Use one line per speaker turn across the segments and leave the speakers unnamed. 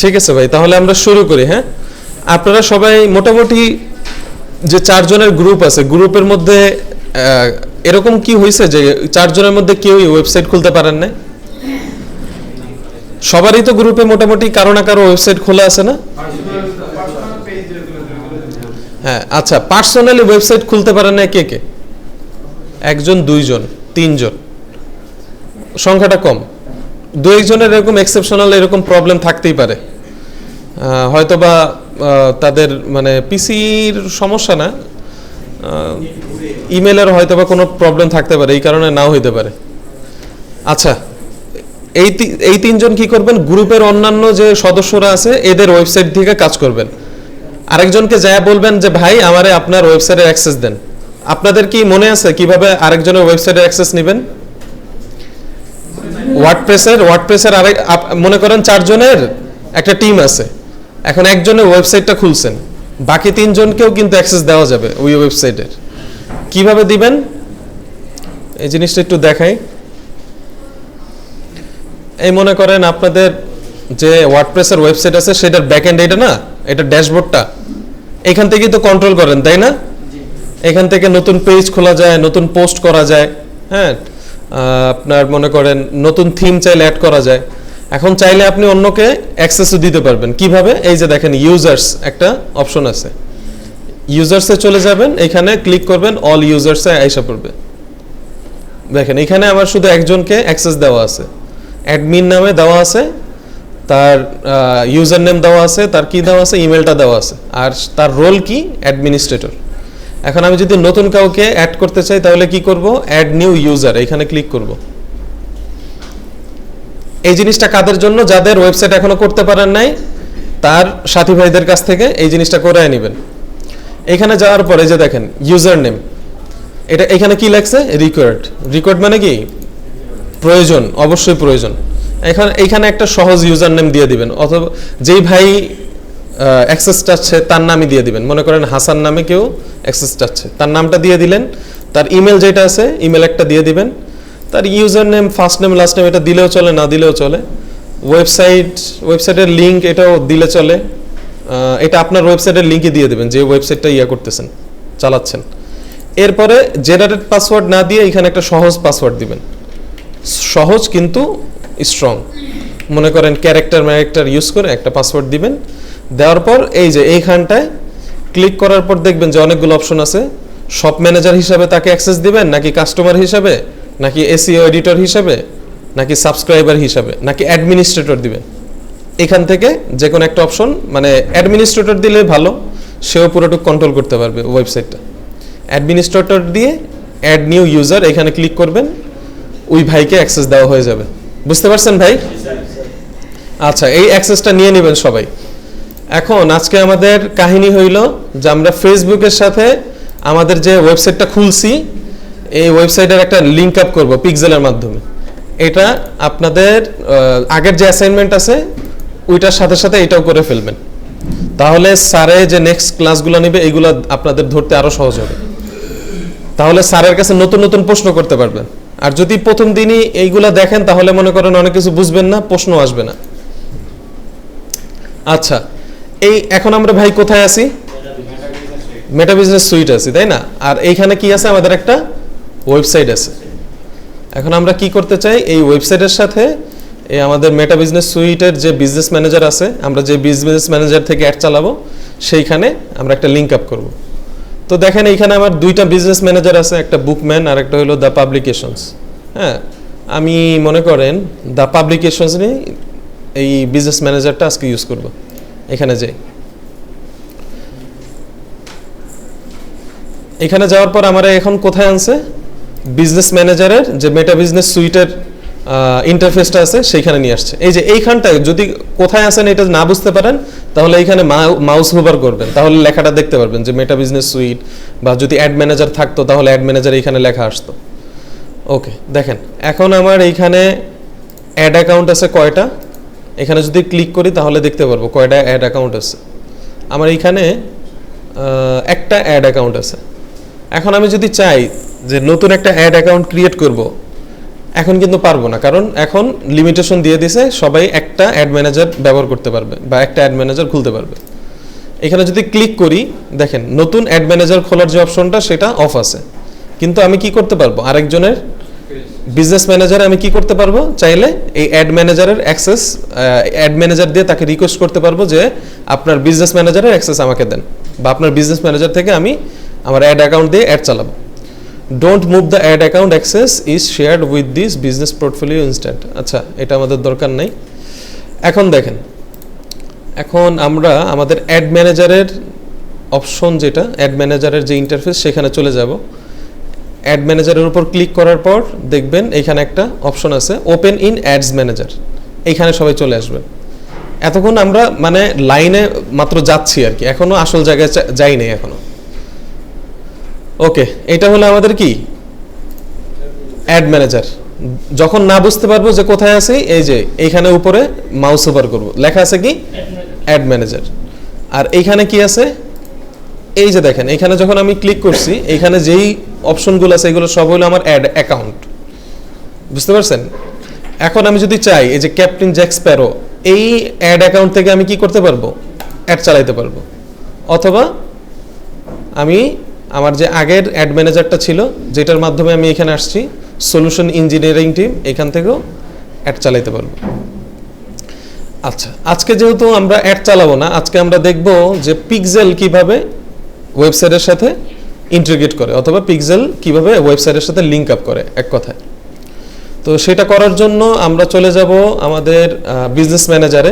ঠিক আছে ভাই, তাহলে আমরা শুরু করি। হ্যাঁ, আপনারা সবাই মোটামুটি যে 4 জনের গ্রুপ আছে, গ্রুপের মধ্যে এরকম কি হয়েছে যে 4 জনের মধ্যে কেউই ওয়েবসাইট খুলতে পারেন না? সবারই তো গ্রুপে মোটামুটি কারো না কারো ওয়েবসাইট খোলা আছে না? হ্যাঁ, আচ্ছা, পার্সোনালি ওয়েবসাইট খুলতে পারেন না কে কে? 1 জন, 2 জন, 3 জন, সংখ্যাটা কম। 2-1 জনের এরকম এক্সেপশনাল এরকম প্রবলেম থাকতেই পারে, হয়তোবা তাদের মানে পিসির সমস্যা না, ইমেলের হয়তোবা কোনো প্রবলেম থাকতে পারে, এই কারণে নাও হইতে পারে। আচ্ছা, এই 3 জন কি করবেন, গ্রুপের অন্যান্য যে সদস্যরা আছে এদের ওয়েবসাইট থেকে কাজ করবেন। আরেকজনকে যা বলবেন যে ভাই আমারে আপনার ওয়েবসাইটের অ্যাক্সেস দেন। আপনাদের কি মনে আছে কিভাবে আরেকজনের ওয়েবসাইটের অ্যাক্সেস নেবেন? ওয়ার্ডপ্রেসের আরেক মনে করেন 4 জনের একটা টিম আছে, এখন একজনের ওয়েবসাইটটা খুলছেন, বাকি 3 জনকেও কিন্তু অ্যাক্সেস দেওয়া যাবে ওই ওয়েবসাইটের। কিভাবে দিবেন এই জিনিসটা একটু দেখাই। এই মনে করেন আপনাদের যে ওয়ার্ডপ্রেসের ওয়েবসাইট আছে সেটার ব্যাকএন্ড এটা না, এটা ড্যাশবোর্ডটা, এখান থেকেই তো কন্ট্রোল করেন তাই না? এখান থেকে নতুন পেজ খোলা যায়, নতুন পোস্ট করা যায়। হ্যাঁ, আপনার মনে করেন নতুন থিম চাইলে অ্যাড করা যায়। এখন চাইলে আপনি অন্যকে অ্যাক্সেসও দিতে পারবেন। কিভাবে? এই যে দেখেন ইউজার্স একটা অপশন আছে, ইউজার্সে চলে যাবেন, এখানে ক্লিক করবেন, অল ইউজার্সে আইসা পড়বে। দেখেন এখানে আমার শুধু একজনকে অ্যাক্সেস দেওয়া আছে, অ্যাডমিন নামে দেওয়া আছে, তার ইউজার নেম দেওয়া আছে, তার কি দেওয়া আছে, ইমেলটা দেওয়া আছে, আর তার রোল কি, অ্যাডমিনিস্ট্রেটর। এখন আমি যদি নতুন কাউকে অ্যাড করতে চাই তাহলে কি করব, অ্যাড নিউ ইউজার, এখানে ক্লিক করব। এই জিনিসটা কাদের জন্য? যাদের ওয়েবসাইট এখনো করতে পারেন নাই, তার সাথী ভাইদের কাছ থেকে এই জিনিসটা করে নেবেন। এখানে যাওয়ার পরে যে দেখেন ইউজার নেম, এটা এখানে কি লেখছে, রিকোয়ার্ড মানে কি প্রয়োজন, অবশ্যই প্রয়োজন। এখানে একটা সহজ ইউজার নেম দিয়ে দিবেন, অথবা যেই ভাই অ্যাক্সেস চাচ্ছে তার নামই দিয়ে দিবেন। মনে করেন হাসান নামে কেউ অ্যাক্সেস চাচ্ছে, তার নামটা দিয়ে দিলেন। তার ইমেল যেটা আছে, ইমেল একটা দিয়ে দিবেন। তার user name, first name, last name এটা দিলেও চলে, না দিলেও চলে। ওয়েবসাইটের লিঙ্ক এটাও দিলে চলে। এটা আপনার ওয়েবসাইটের লিঙ্কই দিয়ে দেবেন যে ওয়েবসাইটটা করতেছেন, চালাচ্ছেন। এরপরে জেনারেট পাসওয়ার্ড না দিয়ে এখানে একটা সহজ পাসওয়ার্ড দিবেন, সহজ কিন্তু স্ট্রং। মনে করেন ক্যারেক্টার ইউজ করে একটা পাসওয়ার্ড দিবেন। দেওয়ার পর এই যে এইখানটায় ক্লিক করার পর দেখবেন যে অনেকগুলো অপশন আছে। শপ ম্যানেজার হিসাবে তাকে অ্যাক্সেস দিবেন, নাকি কাস্টমার হিসাবে, নাকি এসইও এডিটর হিসাবে, নাকি সাবস্ক্রাইবার হিসাবে, নাকি অ্যাডমিনিস্ট্রেটর দিবেন। এখান থেকে যে কোনো একটা অপশন, মানে অ্যাডমিনিস্ট্রেটর দিলে ভালো, সেও পুরোটুকু কন্ট্রোল করতে পারবে ওয়েবসাইটটা। অ্যাডমিনিস্ট্রেটর দিয়ে অ্যাড নিউ ইউজার এখানে ক্লিক করবেন, ওই ভাইকে অ্যাক্সেস দেওয়া হয়ে যাবে। বুঝতে পারছেন ভাই? আচ্ছা, এই অ্যাক্সেসটা নিয়ে নেবেন সবাই। এখন আজকে আমাদের কাহিনী হইল যে আমরা ফেসবুকের সাথে আমাদের যে ওয়েবসাইটটা খুলছি এই ওয়েবসাইটের একটা লিঙ্ক আপ করবো পিক্সেলের মাধ্যমে। এটা আপনাদের আগের যে অ্যাসাইনমেন্ট আছে ওইটার সাথে সাথে এটাও করে ফেলবেন, তাহলে স্যারে যে নেক্সট ক্লাসগুলো নেবে এইগুলো আপনাদের ধরতে আরো সহজ হবে। তাহলে স্যারের কাছে নতুন নতুন প্রশ্ন করতে পারবেন। আর যদি প্রথম দিনই এইগুলা দেখেন তাহলে মনে করেন অনেক কিছু বুঝবেন না, প্রশ্ন আসবে না। আচ্ছা, এই এখন আমরা ভাই কোথায় আছি? মেটা বিজনেস সুইট আছি, তাই না? আর এইখানে কি আছে, আমাদের একটা ওয়েবসাইট আছে। এখন আমরা কি করতে চাই, এই ওয়েবসাইটের সাথে এই আমাদের মেটা বিজনেস সুইটের যে বিজনেস ম্যানেজার আছে, আমরা যে বিজনেস ম্যানেজার থেকে অ্যাড চালাবো সেইখানে আমরা একটা লিঙ্ক আপ করব। তো দেখেন এইখানে আমার 2টা বিজনেস ম্যানেজার আছে, একটা বুকম্যান আর একটা হলো দ্য পাবলিকেশনস। হ্যাঁ, আমি মনে করেন দ্য পাবলিকেশনস নিয়ে এই বিজনেস ম্যানেজারটা আজকে ইউজ করব। এখানে যাই, এখানে যাওয়ার পর আমার এখন কোথায় আনছে, বিজনেস ম্যানেজারের যে মেটা বিজনেস সুইটের ইন্টারফেসটা আছে সেইখানে নিয়ে আসছে। এই যে এইখানটায় যদি কোথায় আছেন এটা না বুঝতে পারেন তাহলে এইখানে মাউস হোভার করবেন, তাহলে লেখাটা দেখতে পারবেন যে মেটা বিজনেস সুইট, বা যদি অ্যাড ম্যানেজার থাকতো তাহলে অ্যাড ম্যানেজার এইখানে লেখা আসতো। ওকে, দেখেন এখন আমার এইখানে অ্যাড অ্যাকাউন্ট আছে কয়টা, এখানে যদি ক্লিক করি তাহলে দেখতে পারবো কয়টা অ্যাড অ্যাকাউন্ট আছে। আমার এইখানে একটা অ্যাড অ্যাকাউন্ট আছে। এখন আমি যদি চাই যে নতুন একটা অ্যাড অ্যাকাউন্ট ক্রিয়েট করব, এখন কিন্তু পারবো না, কারণ এখন লিমিটেশন দিয়ে দিছে সবাই একটা অ্যাড ম্যানেজার ব্যবহার করতে পারবে বা একটা অ্যাড ম্যানেজার খুলতে পারবে। এখানে যদি ক্লিক করি দেখেন নতুন অ্যাড ম্যানেজার খোলার যে অপশনটা সেটা অফ আছে, কিন্তু আমি কি করতে পারবো আরেকজনের বিজনেস ম্যানেজারে আমি কি করতে পারবো, চাইলে এই অ্যাড ম্যানেজারের অ্যাক্সেস অ্যাড ম্যানেজার দিয়ে তাকে রিকোয়েস্ট করতে পারবো যে আপনার বিজনেস ম্যানেজারের অ্যাক্সেস আমাকে দেন, বা আপনার বিজনেস ম্যানেজার থেকে আমি আমার অ্যাড অ্যাকাউন্ট দিয়ে অ্যাড চালাবো। Don't move the ad account access is shared with this business portfolio instant. আচ্ছা, এটা আমাদের দরকার নেই। এখন দেখেন, এখন আমরা আমাদের অ্যাড ম্যানেজারের অপশন, যেটা অ্যাড ম্যানেজারের যে ইন্টারফেস, সেখানে চলে যাব। অ্যাড ম্যানেজারের উপর ক্লিক করার পর দেখবেন এখানে একটা অপশন আছে ওপেন ইন অ্যাডস ম্যানেজার, এইখানে সবাই চলে আসবে। এতক্ষণ আমরা মানে লাইনে মাত্র যাচ্ছি আর কি, এখনো আসল জায়গায় যাই নাই এখনো। ওকে, এটা হলো আমাদের কি অ্যাড ম্যানেজার। যখন না বুঝতে পারবো যে কোথায় আছে, এই যে এইখানে উপরে মাউস ওভার করব, লেখা আছে কি অ্যাড ম্যানেজার। আর এইখানে কি আছে, এই যে দেখেন এখানে যখন আমি ক্লিক করছি, এইখানে যেই অপশনগুলো আছে এগুলো সব হলো আমার অ্যাড অ্যাকাউন্ট, বুঝতে পারছেন? এখন আমি যদি চাই এই যে ক্যাপ্টেন জ্যাক স্প্যারো, এই অ্যাড অ্যাকাউন্ট থেকে আমি কি করতে পারবো, অ্যাড চালাইতে পারবো। অথবা আমি আমার যে আগের অ্যাড ম্যানেজারটা ছিল, যেটার মাধ্যমে আমি এখানে আসছি, সলিউশন ইঞ্জিনিয়ারিং টিম, এখান থেকেও অ্যাড চালাইতে পারবো। আচ্ছা, আজকে যেহেতু আমরা অ্যাড চালাবো না, আজকে আমরা দেখব যে পিক্সেল কিভাবে ওয়েবসাইটের সাথে ইন্টিগ্রেট করে, অথবা পিক্সেল কিভাবে ওয়েবসাইটের সাথে লিঙ্ক আপ করে, এক কথায়। তো সেটা করার জন্য আমরা চলে যাব আমাদের বিজনেস ম্যানেজারে,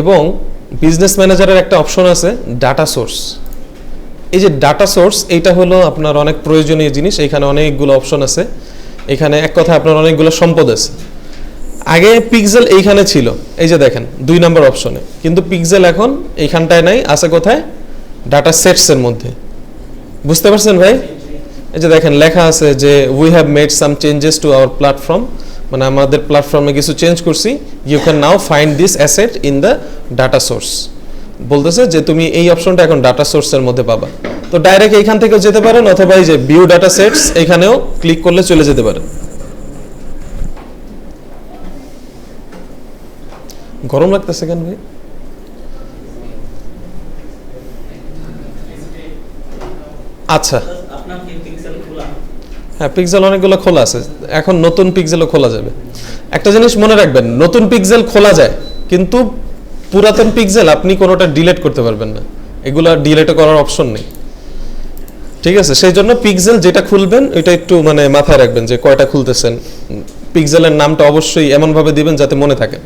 এবং বিজনেস ম্যানেজারের একটা অপশন আছে ডাটা সোর্স। এই যে ডাটা সোর্স, এইটা হলো আপনার অনেক প্রয়োজনীয় জিনিস। এখানে অনেকগুলো অপশন আছে, এখানে এক কথায় আপনার অনেকগুলো সম্পদ আছে। আগে পিক্সেল এইখানে ছিল, এই যে দেখেন 2 নম্বর অপশনে, কিন্তু পিক্সেল এখন এইখানটায় নাই, আছে কোথায়, ডাটা সেটস এর মধ্যে। বুঝতে পারছেন ভাই? এই যে দেখেন লেখা আছে যে we have made some changes to our platform, মানে আমাদের প্ল্যাটফর্মে কিছু চেঞ্জ করছি। You can now find this asset in the data source. বলতেছে যে তুমি এই অপশনটা এখন ডাটা সোর্সের মধ্যে পাবা। তো ডাইরেক্ট এইখান থেকেও যেতে পারেন, অথবা এই যে ভিউ ডাটা সেটস, এখানেও ক্লিক করলে চলে যেতে পারেন। গরম লাগতেছে কেন ভাই? আচ্ছা, হ্যাঁ, পিক্সেল অনেকগুলো খোলা আছে, এখন নতুন পিক্সেলও খোলা যাবে। একটা জিনিস মনে রাখবেন, নতুন পিক্সেল খোলা যায়, কিন্তু পুরাতন পিক্সেল আপনি কোনোটা ডিলিট করতে পারবেন না, এগুলা ডিলিট করার অপশন নেই, ঠিক আছে? সেই জন্য পিক্সেল যেটা খুলবেন ওইটা একটু মানে মাথায় রাখবেন যে কয়টা খুলতেছেন। পিক্সেলের নামটা অবশ্যই এমনভাবে দিবেন যাতে মনে থাকে।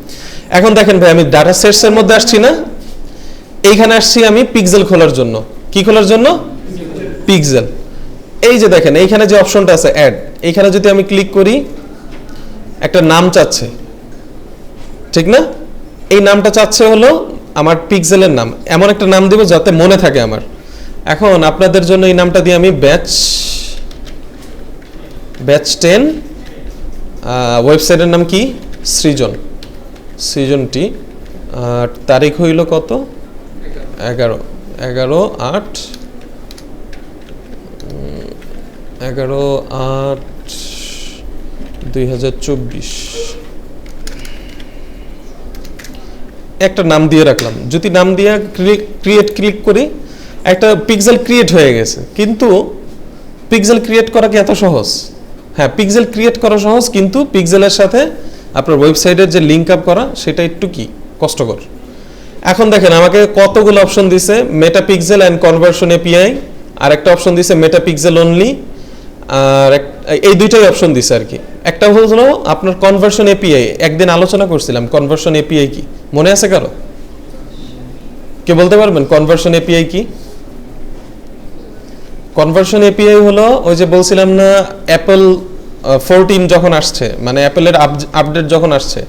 এখন দেখেন ভাই, আমি ডাটা সেটস এর মধ্যে আসছি না, এইখানে আসছি আমি পিক্সেল খোলার জন্য। কি খোলার জন্য? পিক্সেল। এই যে দেখেন এইখানে যে অপশনটা আছে অ্যাড, এইখানে যদি আমি ক্লিক করি, একটা নাম চাচ্ছে, ঠিক না? এই নামটা চাচ্ছে হলো আমার পিক্সেলের নাম, এমন একটা নাম দিব যাতে মনে থাকে আমার। এখন আপনাদের জন্য এই নামটা দিয়ে আমি ব্যাচ 10, ওয়েবসাইটের নাম কি, সৃজন টি, আর তারিখ হইল কত, 11/8/2024। একটা নাম দিয়ে রাখলাম। যদি নাম দিয়ে ক্রিয়েট ক্লিক করি, একটা পিক্সেল ক্রিয়েট হয়ে গেছে। কিন্তু পিক্সেল ক্রিয়েট করা কি এত সহজ? হ্যাঁ, পিক্সেল ক্রিয়েট করা সহজ, কিন্তু পিক্সেলের সাথে আপনার ওয়েবসাইটের যে লিঙ্ক আপ করা সেটা একটু কি কষ্টকর। এখন দেখেন আমাকে কতগুলো অপশন দিছে, মেটা পিক্সেল অ্যান্ড কনভার্সন এপিআই, আর একটা অপশন দিছে মেটা পিক্সেল অনলি, আর এই দুইটাই অপশন দিছে আর কি। একটা হলো আপনার কনভার্সন এপিআই, একদিন আলোচনা করছিলাম কনভার্সন এপিআই কি, মনে আছে কারো? কে বলতে পারবেন কনভার্সন এপিআই কি? কনভার্সন এপিআই হলো ওই যে বলছিলাম না, অ্যাপল 14 যখন আসছে, মানে অ্যাপলের আপডেট যখন আসছে,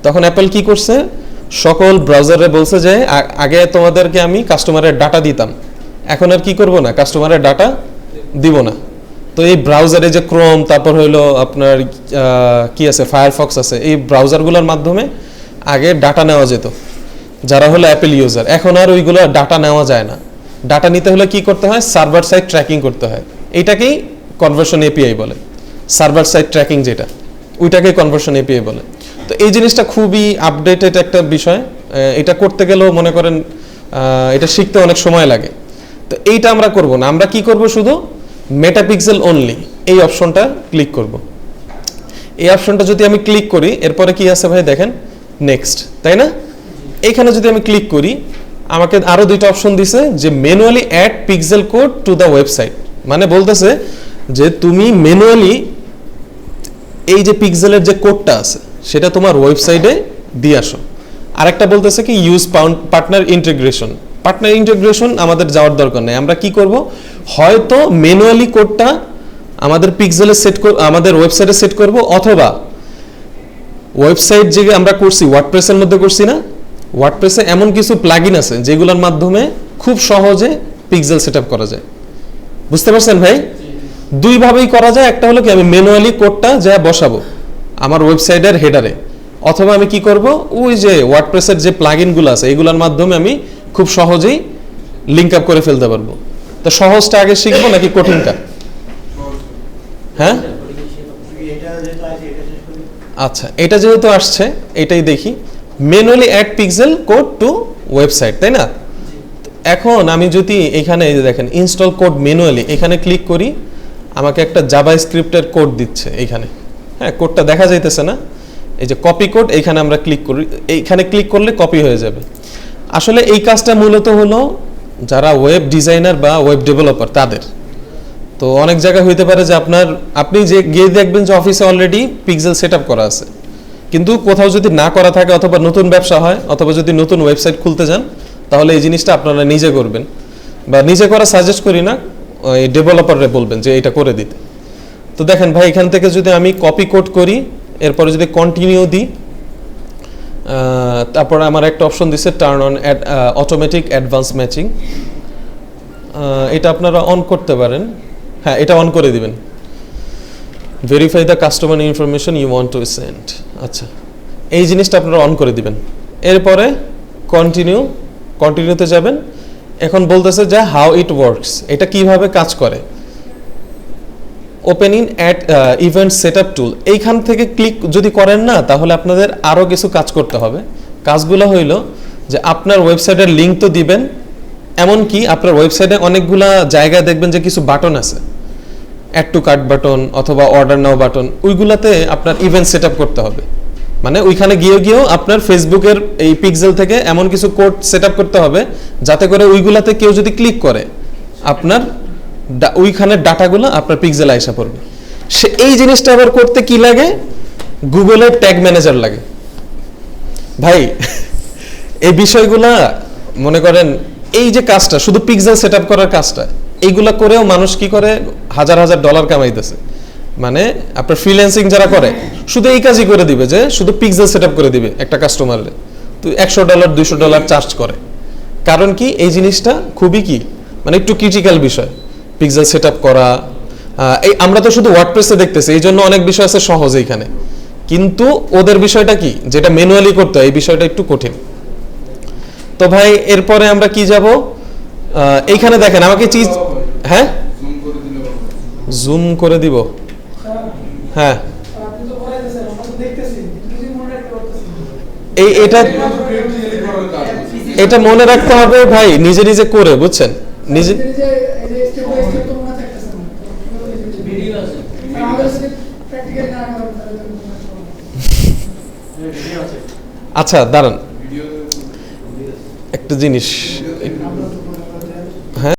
তখন অ্যাপল কি করছে, সকল ব্রাউজারে বলছে যে আগে তোমাদেরকে আমি কাস্টমারের ডাটা দিতাম, এখন আর কি করব না, কাস্টমারের ডাটা দিব না। তো এই ব্রাউজারে যে ক্রোম, তারপর হইলো আপনার কি আছে, ফায়ারফক্স আছে, এই ব্রাউজারগুলোর মাধ্যমে আগে ডাটা নেওয়া যেত যারা হলো অ্যাপল ইউজার। এখন আর ওইগুলো ডাটা নেওয়া যায় না। ডাটা নিতে হলে কি করতে হয়, সার্ভার সাইড ট্র্যাকিং করতে হয়। এইটাকেই কনভার্সন এপিআই বলে, সার্ভার সাইড ট্র্যাকিং যেটা। ওইটাকে কনভার্সন এপিআই বলে। তো এই জিনিসটা খুবই আপডেটেড একটা বিষয়, এটা করতে গেলেও মনে করেন এটা শিখতে অনেক সময় লাগে। তো এইটা আমরা করব না, আমরা কি করব, শুধু মেটাপিক্সেল অনলি এই অপশনটা ক্লিক করব। এই অপশনটা যদি আমি ক্লিক করি, এরপরে কি আছে ভাই দেখেন, নেক্সট, তাই না? এইখানে যদি আমি ক্লিক করি, আমাকে আরো দুইটা অপশন দিছে যে manually add pixel code to the website, মানে বলতেছে যে তুমি ম্যানুয়ালি এই যে পিক্সেলের যে কোডটা আছে সেটা তোমার ওয়েবসাইটে দিয়ে আসো। আরেকটা বলতেছে কি use partner integration. Partner integration আমাদের যাওয়ার দরকার নেই, আমরা কি করব, হয়তো ম্যানুয়ালি কোডটা আমাদের পিক্সেলে আমাদের ওয়েবসাইটে সেট করব, অথবা ওয়েবসাইট যে আমরা করছি ওয়ার্ডপ্রেসের মধ্যে করছি না, ওয়ার্ডপ্রেসে এমন কিছু প্লাগইন আছে যেগুলোর মাধ্যমে খুব সহজে পিক্সেল সেটআপ করা যায়। বুঝতে পারছেন ভাই? দুইভাবেই করা যায়, একটা হলো কি আমি ম্যানুয়ালি কোডটা যা বসাবো আমার ওয়েবসাইটের হেডারে, অথবা আমি কি করব, ওই যে ওয়ার্ডপ্রেসের যে প্লাগইনগুলো আছে এগুলোর মাধ্যমে আমি খুব সহজেই লিংক আপ করে ফেলতে পারবো। তো সহজটা আগে শিখবো নাকি কঠিনটা? হ্যাঁ, আচ্ছা, এটা যেহেতু আসছে এটাই দেখি, manually add pixel code to website, তাই না? এখন আমি যদি এখানে এই যে দেখেন ইনস্টল কোড ম্যানুয়ালি, এখানে ক্লিক করি, আমাকে একটা জাভা স্ক্রিপ্টের কোড দিচ্ছে এইখানে। হ্যাঁ, কোডটা দেখা যাইতেছে না, এই যে কপি কোড, এইখানে আমরা ক্লিক করি, এইখানে ক্লিক করলে কপি হয়ে যাবে। আসলে এই কাজটা মূলত হলো যারা ওয়েব ডিজাইনার বা ওয়েব ডেভেলপার তাদের। তো অনেক জায়গায় হইতে পারে যে আপনি যে গিয়ে দেখবেন যে অফিসে অলরেডি পিক্সেল সেটআপ করা আছে, কিন্তু কোথাও যদি না করা থাকে, অথবা নতুন ব্যবসা হয়, অথবা যদি নতুন ওয়েবসাইট খুলতে যান, তাহলে এই জিনিসটা আপনারা নিজে করবেন, বা নিজে করা সাজেস্ট করি না, ওই ডেভেলপাররে বলবেন যে এটা করে দিতে। তো দেখেন ভাই, এখান থেকে যদি আমি কপি কোড করি, এরপরে যদি কন্টিনিউ দিই, তারপরে আমার একটা অপশন দিচ্ছে turn on automatic advance matching, এটা আপনারা অন করতে পারেন। হ্যাঁ, এটা অন করে দিবেন। Verify the customer information you want to send, আচ্ছা, এই জিনিসটা আপনারা অন করে দিবেন। এরপরে কন্টিনিউতে যাবেন। এখন বলতেছে যে হাউ ইট ওয়ার্কস, এটা কিভাবে কাজ করে। Open in add event setup tool, এইখান থেকে ক্লিক যদি করেন না, তাহলে আপনাদের আরও কিছু কাজ করতে হবে। কাজগুলো হইল যে আপনার ওয়েবসাইটের লিঙ্ক তো দিবেন, এমনকি আপনার ওয়েবসাইটে অনেকগুলা জায়গায় দেখবেন যে কিছু বাটন আছে, অ্যাড টু কার্ট বাটন অথবা অর্ডার নাও বাটন, ওইগুলাতে আপনার ইভেন্ট সেটআপ করতে হবে। মানে ওইখানে গিয়েও আপনার ফেসবুকের এই পিক্সেল থেকে এমন কিছু কোড সেটআপ করতে হবে যাতে করে ওইগুলাতে কেউ যদি ক্লিক করে আপনার ওইখানের ডাটাগুলো আপনার পিক্সেলে আইসা পড়বে। সে এই জিনিসটা আবার করতে কি লাগে, গুগলের ট্যাগ ম্যানেজার লাগে ভাই। এই বিষয়গুলা মনে করেন এই যে কাজটা, শুধু পিক্সেল সেটআপ করার কাজটা, এইগুলা করেও মানুষ কি করে হাজার হাজার ডলার কামাইতেছে। মানে আপনার ফ্রিল্যান্সিং যারা করে শুধু এই কাজই করে দিবে, যে শুধু পিক্সেল সেটআপ করে দিবে একটা কাস্টমারের, তো $100 $200 চার্জ করে। কারণ কি, এই জিনিসটা খুবই কি মানে একটু ক্রিটিক্যাল বিষয়, পিক্সেল সেটআপ করা। এই আমরা তো শুধু ওয়ার্ডপ্রেসে দেখতেছি, এই জন্য অনেক বিষয় আছে সহজ এইখানে, কিন্তু ওদের বিষয়টা কি, যেটা ম্যানুয়ালি করতে হয়, এই বিষয়টা একটু কঠিন। তো ভাই এরপরে আমরা কি যাব, এইখানে দেখেন আমাকে চিজ, হ্যাঁ জুম করে দিব, হ্যাঁ এটা মনে রাখতে হবে ভাই, নিজে নিজে করে, বুঝছেন, নিজে। আচ্ছা দাঁড়ান, একটা জিনিস,